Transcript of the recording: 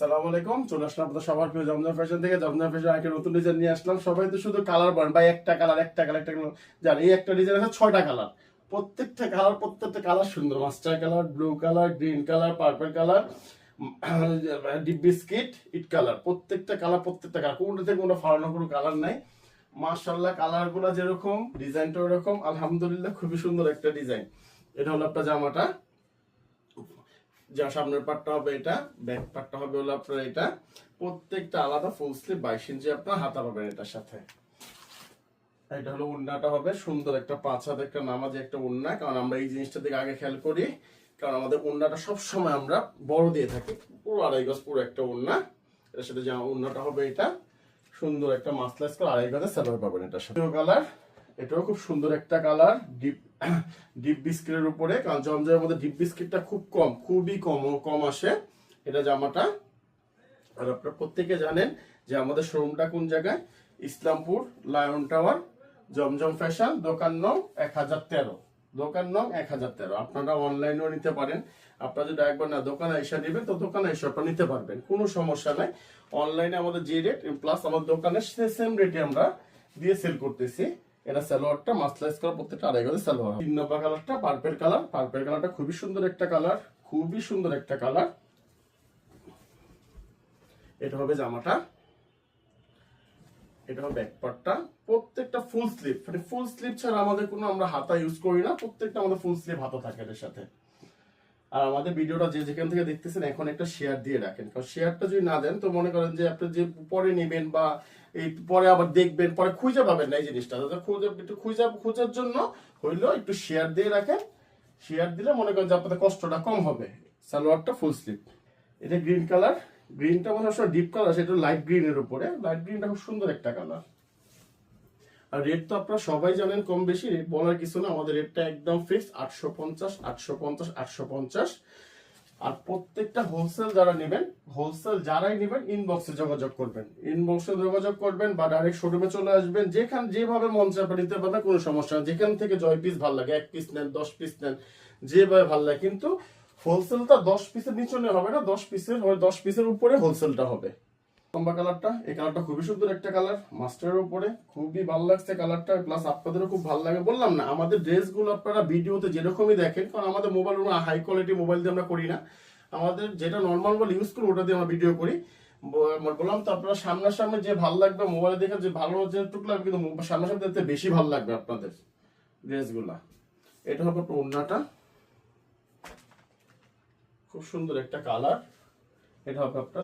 আসসালামু আলাইকুম। চলে আসলাম আপনাদের সবার প্রিয় জমজম ফ্যাশন থেকে। জমজম ফ্যাশন একটা নতুন ডিজাইন নিয়ে আসলাম। সবাই তো শুধু কালার বলেন ভাই, একটা কালার জান, এই একটা ডিজাইন আছে 6টা কালার। প্রত্যেকটা কালার সুন্দর। Master colour, blue colour, green colour, purple colour, deep biscuit, ইট কালার। প্রত্যেকটা কালার কোনটা থেকে কোনো ফাড়ানো কোনো কালার নাই। মাশাআল্লাহ, কালার গুলা যেরকম ডিজাইনটা ওরকম। আলহামদুলিল্লাহ, খুবই সুন্দর একটা ডিজাইন। এটা হলো আপনার জামাটা। যা সামনের পাটটা হবে এটা, ব্যাক পাটটা হবে হলো আপনার এটা। প্রত্যেকটা আলাদা ফুল স্লিভ 22 ইঞ্চি আপনার হাতা পাবেন এটার সাথে। এটা হলো উন্নাটা হবে সুন্দর একটা 5 হাত একটা নামাজি একটা উন্না, কারণ আমরা এই জিনিসটা দিকে আগে খেয়াল করি, কারণ আমাদের উন্নাটা সবসময় আমরা বড় দিয়ে থাকি। পুরো 2.5 গজ পুরো একটা উন্না। এটার সাথে জামা উন্নাটা হবে এটা সুন্দর একটা মাসলাইজ করে 2.5 গজের সালোয়ার পাবেন এটার সাথে। কালার, এটাও খুব সুন্দর একটা কালার, ডিপ বিস্কিটের উপরে, কারণ জমজমের মধ্যে ডিপ বিস্কিটটা খুবই কম আসে এটা জামাটা। আর আপনারা প্রত্যেকে জানেন যে আমাদের শোরুমটা কোন জায়গায়, ইসলামপুর লায়ন টাওয়ার, জমজম ফ্যাশন, দোকান নং 1013। দোকান নং 1013। আপনারা অনলাইনেও নিতে পারেন। আপনারা যদি একবার না দোকানে এসে নেবেন তো দোকানে এসে আপনারা নিতে পারবেন, কোনো সমস্যা নাই। অনলাইনে আমাদের যে রেট প্লাস আমাদের দোকানের সেম রেটে আমরা দিয়ে সেল করতেছি। এটা সালোয়ারটা মাসলাইজ করা, প্রত্যেকটা 2.5 গজের সালোয়ার। 3 নম্বর কালারটা পার্পল কালারটা খুবই সুন্দর একটা কালার। এটা হবে জামাটা, এটা হবে ব্যাক পার্টটা। প্রত্যেকটা ফুল স্লিভ, মানে ফুল স্লিভ ছাড়া আমাদের কোনো আমরা হাতা ইউজ করি না। প্রত্যেকটা আমাদের ফুল স্লিভ হাতা থাকে এর সাথে। আর আমাদের ভিডিওটা যে যেখান থেকে দেখতেছেন এখন একটা শেয়ার দিয়ে রাখেন, কারণ শেয়ারটা যদি না দেন তো মনে করেন যে আপনি যে পরে নেবেন বা এই পরে আবার দেখবেন, পরে খুঁজে পাবেন না এই জিনিসটা। একটু খোঁজার জন্য হইলো একটু শেয়ার দিয়ে রাখেন। শেয়ার দিলে মনে করেন যে আপনাদের কষ্টটা কম হবে। সালোয়ারটা ফুল স্লিভ। এটা গ্রিন কালার, গ্রিনটা মনে হয় ডিপ কালার, সেটা লাইট গ্রিনের উপরে। লাইট গ্রিনটা খুব সুন্দর একটা কালার। আর রেট তো আপনারা সবাই জানেন, কম বেশি রেট বলার কিছু না। আমাদের রেটটা একদম ফিক্স 850। আর প্রত্যেকটা হোলসেল যারাই নেবেন ইনবক্সে যোগাযোগ করবেন বা ডাইরেক্ট শোরুমে চলে আসবেন। যেভাবে মন চায় আপনি নিতে পারবেন, কোনো সমস্যা না। যেখান থেকে জয় পিস ভালো লাগে, 1 পিস নেন, 10 পিস নেন, যেভাবে ভালো লাগে। কিন্তু হোলসেলটা 10 পিসের নিচে হবে না, 10 পিসের উপরে হোলসেলটা হবে। লম্বা কালারটা, এই কালারটা খুবই সুন্দর একটা কালার, মাস্টারের উপরে খুবই ভালো লাগছে কালারটা। প্লাস আপনাদেরও খুব ভালো লাগে। বললাম না, আমাদের ড্রেসগুলো আপনারা ভিডিওতে যেরকমই দেখেন, কারণ আমাদের মোবাইল হাই কোয়ালিটি মোবাইল দিয়ে আমরা করি না। আমাদের যেটা নর্মাল মোবাইল ইউজ করি ওটা দিয়ে আমরা ভিডিও করি। বললাম তো, আপনারা সামনাসামনি যে ভালো লাগবে, মোবাইলে দেখে যে ভালো যেটুকু লাগবে, কিন্তু সামনাসামনি দেখতে বেশি ভালো লাগবে আপনাদের ড্রেসগুলা। এটা হবে আপনার ওড়নাটা, খুব সুন্দর একটা কালার। এটা হবে আপনার